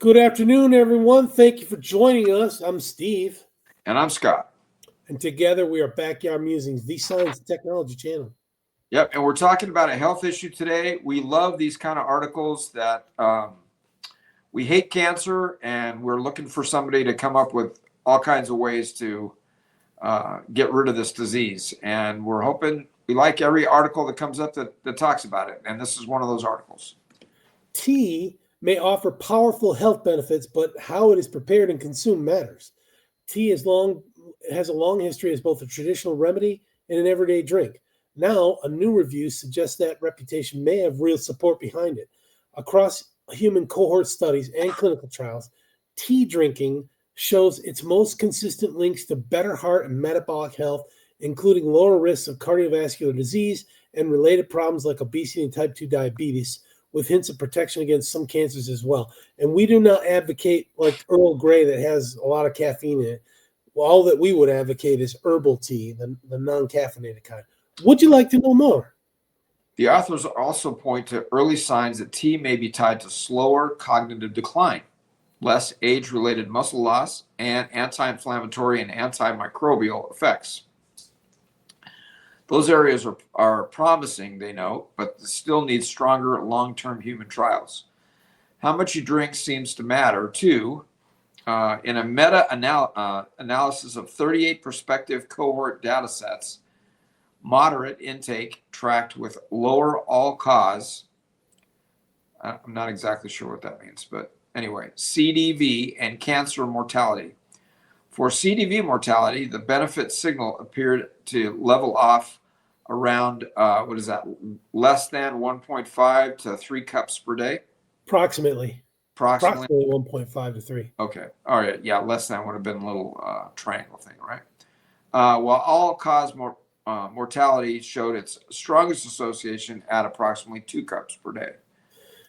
Good afternoon, everyone. Thank you for joining us. I'm Steve, And I'm Scott. and together we are Backyard Musings, the science and technology channel. Yep. And we're talking about a health issue today. We love these kind of articles that we hate cancer, and we're looking for somebody to come up with all kinds of ways to get rid of this disease. And we're hoping we like every article that comes up that talks about it. And this is one of those articles. Tea may offer powerful health benefits, but how it is prepared and consumed matters. Tea has a long history as both a traditional remedy and an everyday drink. Now, a new review suggests that reputation may have real support behind it. Across human cohort studies and clinical trials, tea drinking shows its most consistent links to better heart and metabolic health, including lower risks of cardiovascular disease and related problems like obesity and type 2 diabetes, with hints of protection against some cancers as well. And we do not advocate like Earl Grey that has a lot of caffeine in it. Well, all that we would advocate is herbal tea, the non-caffeinated kind. Would you like to know more? The authors also point to early signs that tea may be tied to slower cognitive decline, less age-related muscle loss, and anti-inflammatory and antimicrobial effects. Those areas are promising, they note, but still need stronger long-term human trials. How much you drink seems to matter, too. In a meta-analysis of 38 prospective cohort data sets, moderate intake tracked with lower all-cause, I'm not exactly sure what that means, but anyway, CDV and cancer mortality. For CDV mortality, the benefit signal appeared to level off around, less than 1.5 to 3 cups per day? Approximately 1.5 to 3. Okay. All right. Yeah, less than would have been a little triangle thing, right? While all-cause mortality showed its strongest association at approximately 2 cups per day.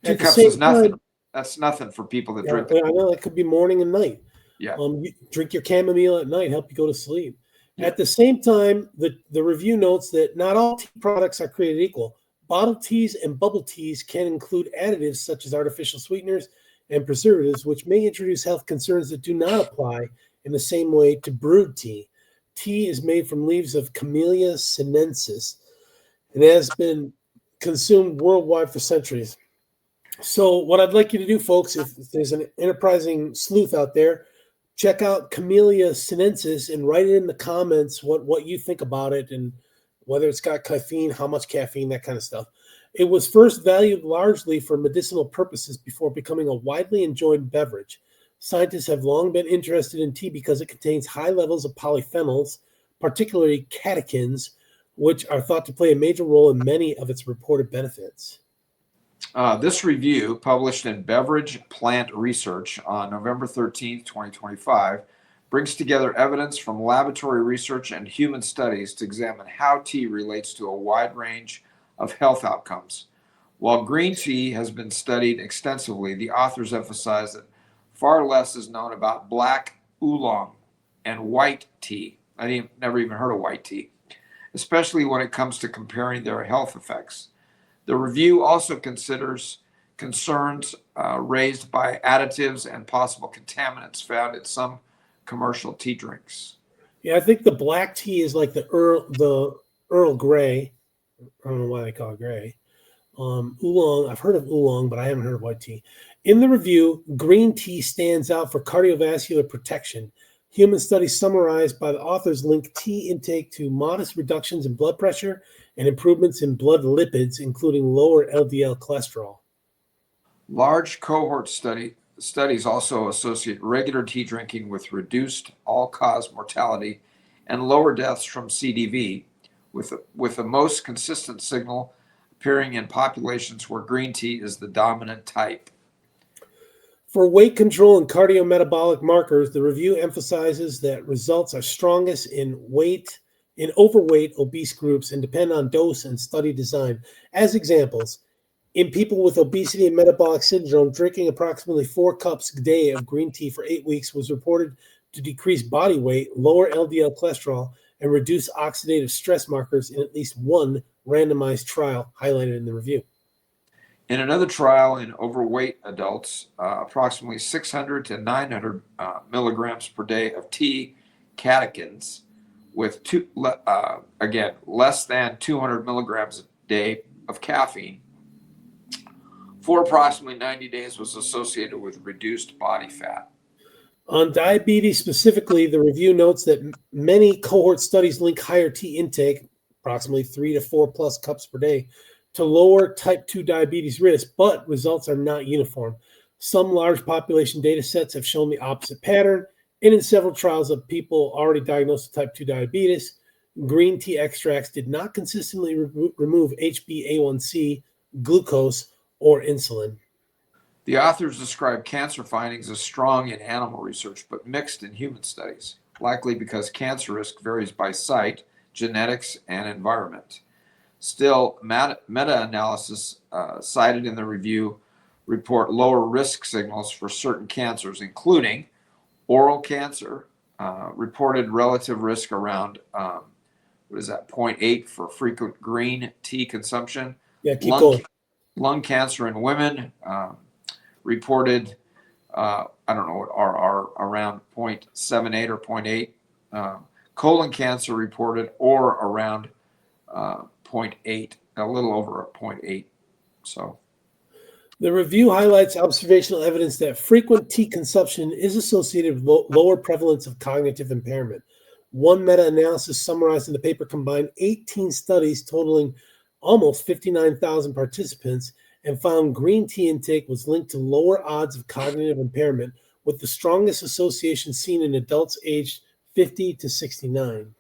2 cups is nothing. That's nothing for people that drink. I know it could be morning and night. Yeah. You drink your chamomile at night, help you go to sleep. Yeah. At the same time, the review notes that not all tea products are created equal. Bottled teas and bubble teas can include additives such as artificial sweeteners and preservatives, which may introduce health concerns that do not apply in the same way to brewed tea. Tea is made from leaves of Camellia sinensis and has been consumed worldwide for centuries. So what I'd like you to do, folks, if there's an enterprising sleuth out there, check out Camellia sinensis and write it in the comments what you think about it and whether it's got caffeine, how much caffeine, that kind of stuff. It was first valued largely for medicinal purposes before becoming a widely enjoyed beverage. Scientists have long been interested in tea because it contains high levels of polyphenols, particularly catechins, which are thought to play a major role in many of its reported benefits. This review, published in Beverage Plant Research on November 13th, 2025, brings together evidence from laboratory research and human studies to examine how tea relates to a wide range of health outcomes. While green tea has been studied extensively, the authors emphasize that far less is known about black oolong and white tea. I never even heard of white tea, especially when it comes to comparing their health effects. The review also considers concerns raised by additives and possible contaminants found in some commercial tea drinks. Yeah, I think the black tea is like the Earl Grey. I don't know why they call it gray. Oolong, I've heard of oolong, but I haven't heard of white tea. In the review, green tea stands out for cardiovascular protection. Human studies summarized by the authors link tea intake to modest reductions in blood pressure and improvements in blood lipids, including lower LDL cholesterol. Large cohort studies also associate regular tea drinking with reduced all-cause mortality and lower deaths from CDV, with the most consistent signal appearing in populations where green tea is the dominant type. For weight control and cardiometabolic markers, the review emphasizes that results are strongest in overweight obese groups and depend on dose and study design. As examples, in people with obesity and metabolic syndrome, drinking approximately 4 cups a day of green tea for 8 weeks was reported to decrease body weight, lower LDL cholesterol, and reduce oxidative stress markers in at least one randomized trial highlighted in the review. In another trial in overweight adults, approximately 600 to 900 milligrams per day of tea catechins with again, less than 200 milligrams a day of caffeine for approximately 90 days was associated with reduced body fat. On diabetes specifically, the review notes that many cohort studies link higher tea intake, approximately 3 to 4 plus cups per day, to lower type 2 diabetes risk, but results are not uniform. Some large population data sets have shown the opposite pattern, and in several trials of people already diagnosed with type 2 diabetes, green tea extracts did not consistently remove HbA1c, glucose, or insulin. The authors describe cancer findings as strong in animal research, but mixed in human studies, likely because cancer risk varies by site, genetics, and environment. Still, meta-analysis cited in the review report lower risk signals for certain cancers, including oral cancer, reported relative risk around, 0.8 for frequent green tea consumption. Yeah, keep going. Lung cancer in women reported, I don't know what RR, around 0.78 or 0.8. Colon cancer reported or around 0.8, a little over a 0.8. So the review highlights observational evidence that frequent tea consumption is associated with lower prevalence of cognitive impairment. One meta-analysis summarized in the paper combined 18 studies totaling almost 59,000 participants and found green tea intake was linked to lower odds of cognitive impairment, with the strongest association seen in adults aged 50 to 69.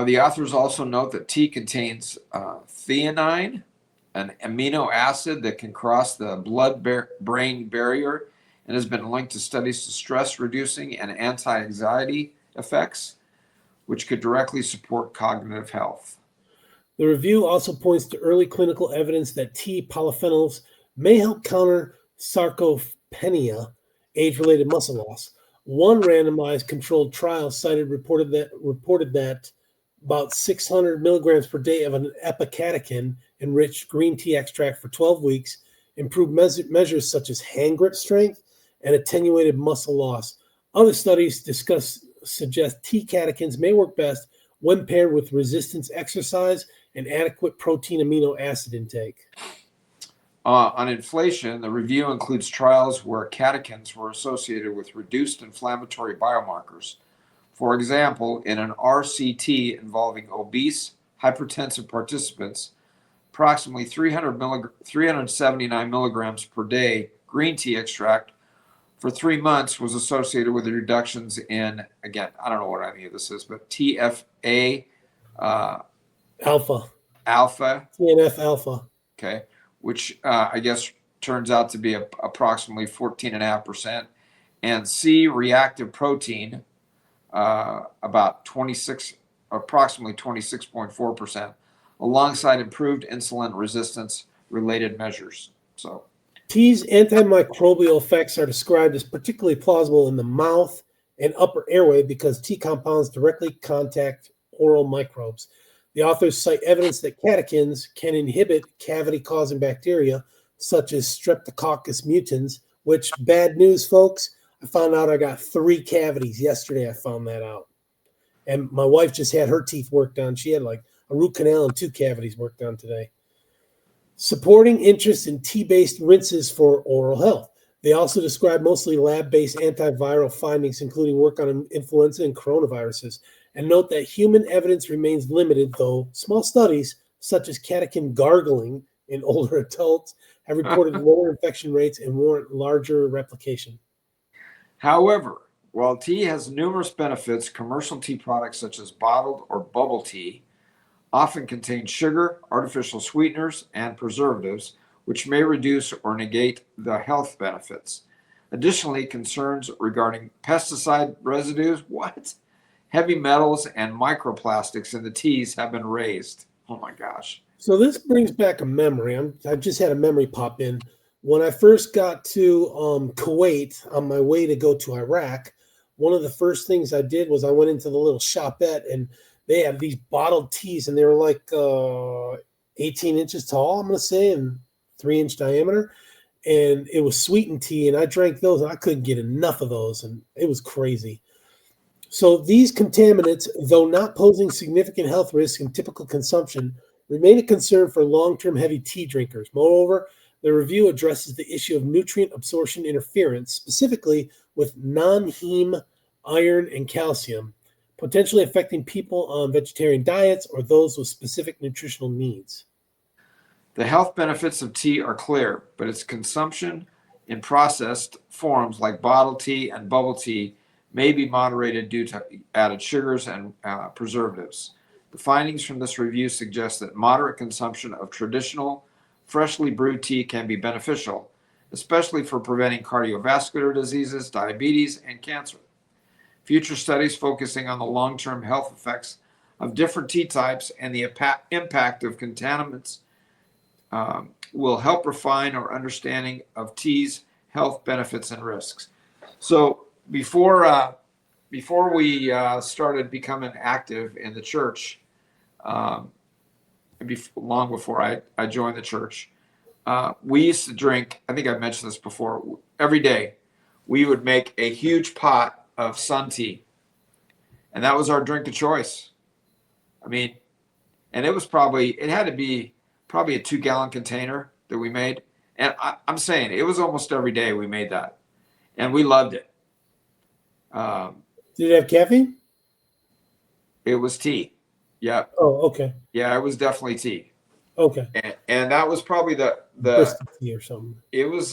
The authors also note that tea contains theanine, an amino acid that can cross the blood-brain barrier and has been linked to studies to stress reducing and anti-anxiety effects, which could directly support cognitive health. The review also points to early clinical evidence that tea polyphenols may help counter sarcopenia, age-related muscle loss. One randomized controlled trial reported that about 600 milligrams per day of an epicatechen-enriched green tea extract for 12 weeks improved measures such as hand grip strength and attenuated muscle loss. Other studies suggest tea catechins may work best when paired with resistance exercise and adequate protein amino acid intake. On inflation, the review includes trials where catechins were associated with reduced inflammatory biomarkers. For example, in an RCT involving obese, hypertensive participants, approximately 379 milligrams per day green tea extract for 3 months was associated with reductions in, again, I don't know what any of this is, but TFA alpha, TNF alpha. Okay, which I guess turns out to be approximately 14.5%, and C reactive protein, approximately 26.4%, alongside improved insulin resistance related measures. So tea's antimicrobial effects are described as particularly plausible in the mouth and upper airway because tea compounds directly contact oral microbes. The authors cite evidence that catechins can inhibit cavity-causing bacteria such as Streptococcus mutans, which, bad news, folks, I found out I got 3 cavities yesterday. I found that out. And my wife just had her teeth worked on. She had like a root canal and 2 cavities worked on today. Supporting interest in tea-based rinses for oral health. They also describe mostly lab-based antiviral findings, including work on influenza and coronaviruses, and note that human evidence remains limited, though small studies, such as catechin gargling in older adults, have reported lower infection rates and warrant larger replication. However, while tea has numerous benefits, commercial tea products such as bottled or bubble tea often contain sugar, artificial sweeteners, and preservatives, which may reduce or negate the health benefits. Additionally, concerns regarding pesticide residues, heavy metals, and microplastics in the teas have been raised. Oh my gosh. So this brings back a memory. I just had a memory pop in. When I first got to Kuwait on my way to go to Iraq, one of the first things I did was I went into the little shopette, and they had these bottled teas, and they were like 18 inches tall, I'm going to say, and 3-inch diameter, and it was sweetened tea, and I drank those, and I couldn't get enough of those, and it was crazy. So these contaminants, though not posing significant health risks in typical consumption, remain a concern for long-term heavy tea drinkers. Moreover, the review addresses the issue of nutrient absorption interference, specifically with non-heme iron and calcium, potentially affecting people on vegetarian diets or those with specific nutritional needs. The health benefits of tea are clear, but its consumption in processed forms like bottled tea and bubble tea may be moderated due to added sugars and preservatives. The findings from this review suggest that moderate consumption of traditional, freshly brewed tea can be beneficial, especially for preventing cardiovascular diseases, diabetes, and cancer. Future studies focusing on the long-term health effects of different tea types and the impact of contaminants will help refine our understanding of tea's health benefits and risks. So before we started becoming active in the church, long before I joined the church, we used to drink, I think I mentioned this before, every day we would make a huge pot of sun tea. And that was our drink of choice. I mean, and it had to be probably a 2-gallon container that we made. And I'm saying it was almost every day we made that. And we loved it. Did it have caffeine? It was tea. Yeah. Oh, okay. Yeah, it was definitely tea. Okay. And that was probably the Bristol tea or something. It was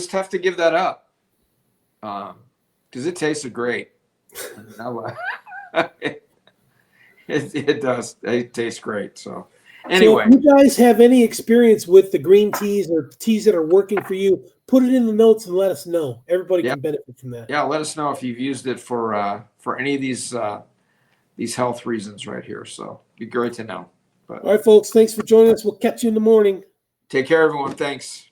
tough to give that up. Because it tasted great. It does. It tastes great. So anyway. So if you guys have any experience with the green teas or teas that are working for you, put it in the notes and let us know. Everybody can benefit from that. Yeah, let us know if you've used it for any of these health reasons right here. So it'd be great to know. But all right, folks, thanks for joining us. We'll catch you in the morning. Take care, everyone. Thanks.